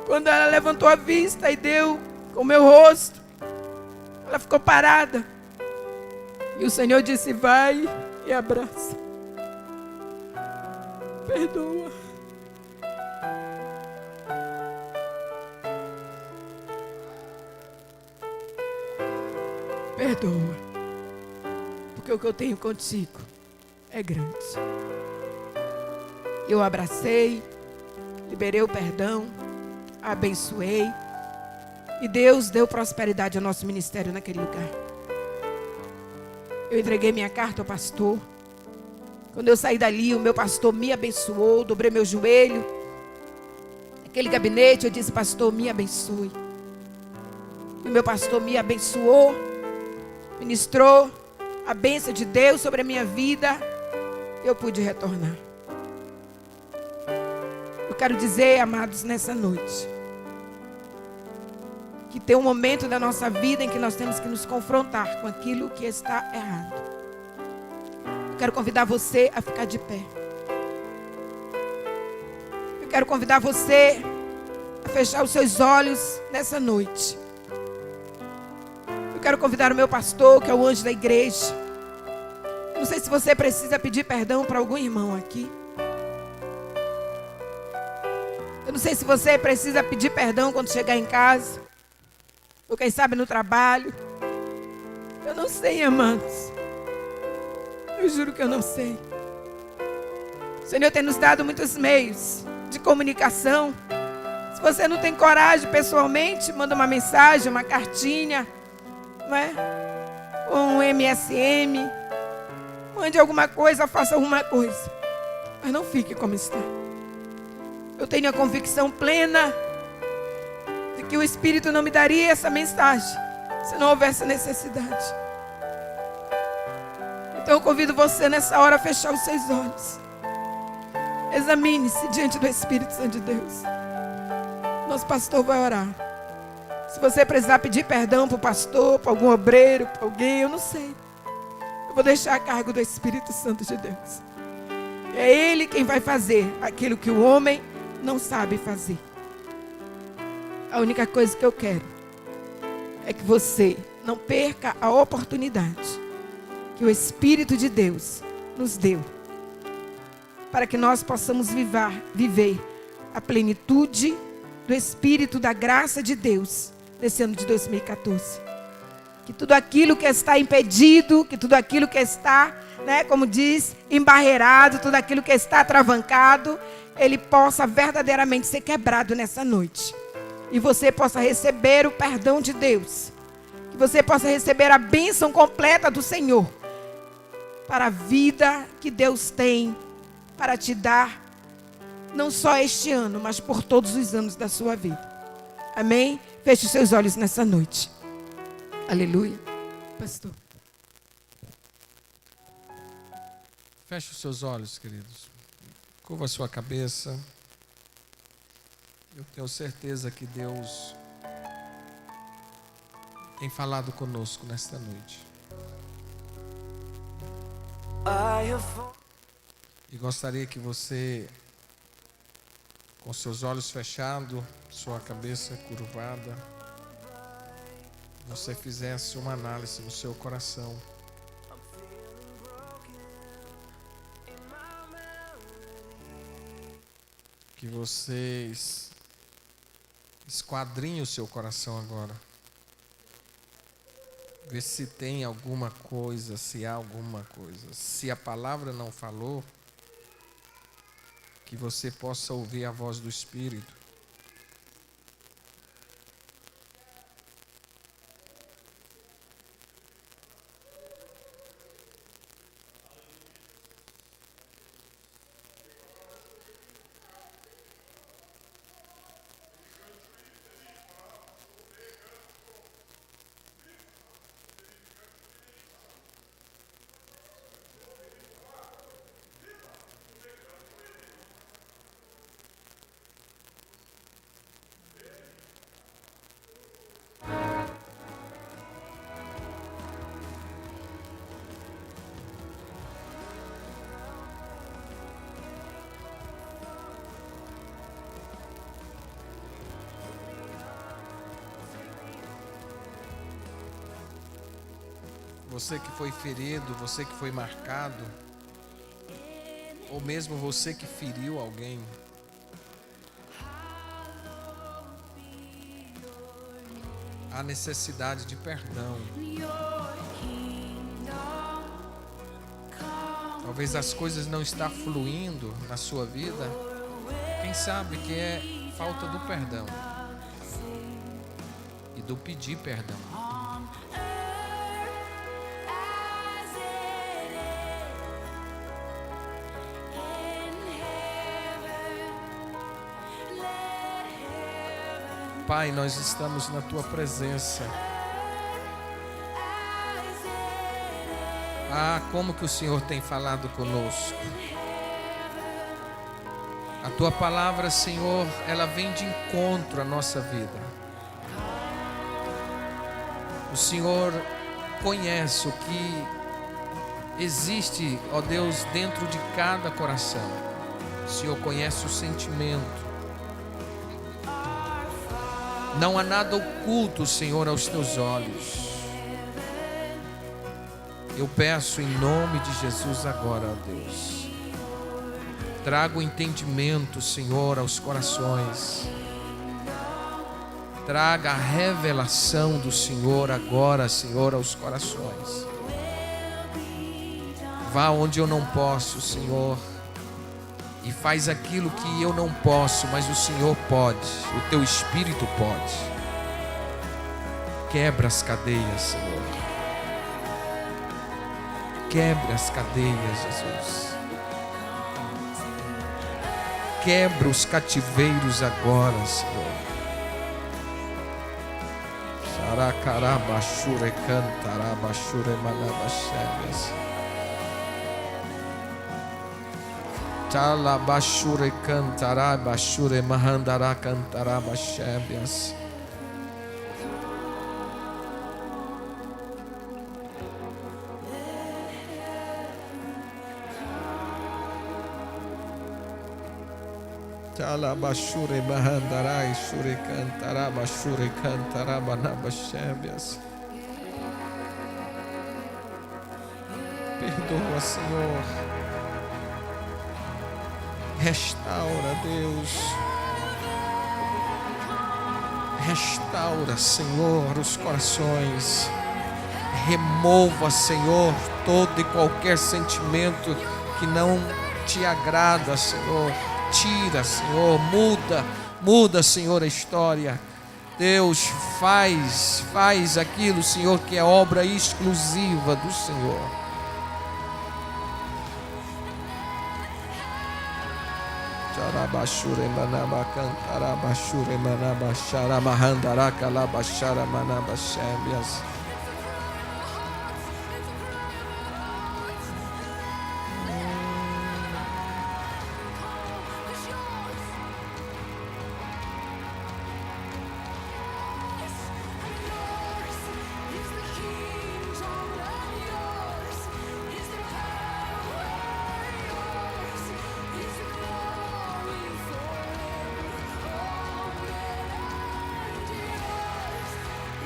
Quando ela levantou a vista e deu com o meu rosto, ela ficou parada. E o Senhor disse, vai e abraça. Perdoa. Perdoa. Porque o que eu tenho contigo é grande. Eu abracei, liberei o perdão, abençoei. E Deus deu prosperidade ao nosso ministério naquele lugar. Eu entreguei minha carta ao pastor. Quando eu saí dali, o meu pastor me abençoou. Dobrei meu joelho. Naquele gabinete eu disse, pastor, me abençoe. E o meu pastor me abençoou. Ministrou a bênção de Deus sobre a minha vida. Eu pude retornar. Eu quero dizer, amados, nessa noite, que tem um momento da nossa vida em que nós temos que nos confrontar com aquilo que está errado. Eu quero convidar você a ficar de pé. Eu quero convidar você a fechar os seus olhos nessa noite. Eu quero convidar o meu pastor, que é o anjo da igreja. Não sei se você precisa pedir perdão para algum irmão aqui. Eu não sei se você precisa pedir perdão quando chegar em casa, ou quem sabe no trabalho. Eu não sei, amados. Eu juro que eu não sei. O Senhor tem nos dado muitos meios de comunicação. Se você não tem coragem pessoalmente, manda uma mensagem, uma cartinha, não é? Ou um MSM. Mande alguma coisa, faça alguma coisa. Mas não fique como está. Eu tenho a convicção plena de que o Espírito não me daria essa mensagem se não houvesse necessidade. Então eu convido você nessa hora a fechar os seus olhos. Examine-se diante do Espírito Santo de Deus. Nosso pastor vai orar. Se você precisar pedir perdão para o pastor, para algum obreiro, para alguém, eu não sei. Eu vou deixar a cargo do Espírito Santo de Deus. É Ele quem vai fazer aquilo que o homem não sabe fazer. A única coisa que eu quero é que você não perca a oportunidade que o Espírito de Deus nos deu, para que nós possamos viver a plenitude do Espírito da graça de Deus nesse ano de 2014. Que tudo aquilo que está impedido, que tudo aquilo que está, como diz, embarreirado, tudo aquilo que está travancado, ele possa verdadeiramente ser quebrado nessa noite. E você possa receber o perdão de Deus. Que você possa receber a bênção completa do Senhor para a vida que Deus tem para te dar, não só este ano, mas por todos os anos da sua vida. Amém? Feche os seus olhos nessa noite. Aleluia. Pastor. Feche os seus olhos, queridos. Curva a sua cabeça. Eu tenho certeza que Deus tem falado conosco nesta noite. E gostaria que você, com seus olhos fechados, sua cabeça curvada, você fizesse uma análise no seu coração. Que você esquadrinhe o seu coração agora. Vê se tem alguma coisa, se há alguma coisa. Se a palavra não falou, que você possa ouvir a voz do Espírito. Você que foi ferido, você que foi marcado, ou mesmo você que feriu alguém, há necessidade de perdão. Talvez as coisas não estão fluindo na sua vida. Quem sabe que é falta do perdão e do pedir perdão. Pai, nós estamos na Tua presença. Ah, como que o Senhor tem falado conosco. A Tua palavra, Senhor, ela vem de encontro à nossa vida. O Senhor conhece o que existe, ó Deus, dentro de cada coração. O Senhor conhece o sentimento. Não há nada oculto, Senhor, aos Teus olhos. Eu peço em nome de Jesus agora, ó Deus, Traga o entendimento, Senhor, aos corações. Traga a revelação do Senhor agora, Senhor, aos corações. Vá onde eu não posso, Senhor, e faz aquilo que eu não posso, mas o Senhor pode, o Teu Espírito pode. Quebra as cadeias, Senhor. Quebra as cadeias, Jesus. Quebra os cativeiros agora, Senhor. Xaracarabashure cantarabashure manabashemes. Talabashure cantarabashure mahandara cantarabashemes. Talabashure mahandarai shure cantarabashure cantarabanabashemes. Perdoa, Senhor. Restaura, Deus. Restaura, Senhor, os corações. Remova, Senhor, todo e qualquer sentimento que não te agrada, Senhor. Tira, Senhor, muda, Senhor, a história. Deus, faz aquilo, Senhor, que é obra exclusiva do Senhor. Charabashure manaba cantarabashure manaba charamahandara calabashara manaba shebias.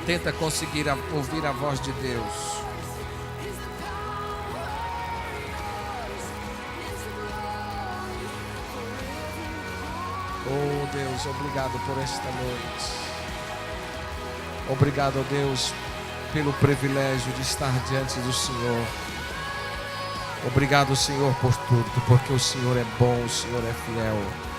Tenta conseguir ouvir a voz de Deus. Oh Deus, obrigado por esta noite. Obrigado, Deus, pelo privilégio de estar diante do Senhor. Obrigado, Senhor, por tudo, porque o Senhor é bom, o Senhor é fiel.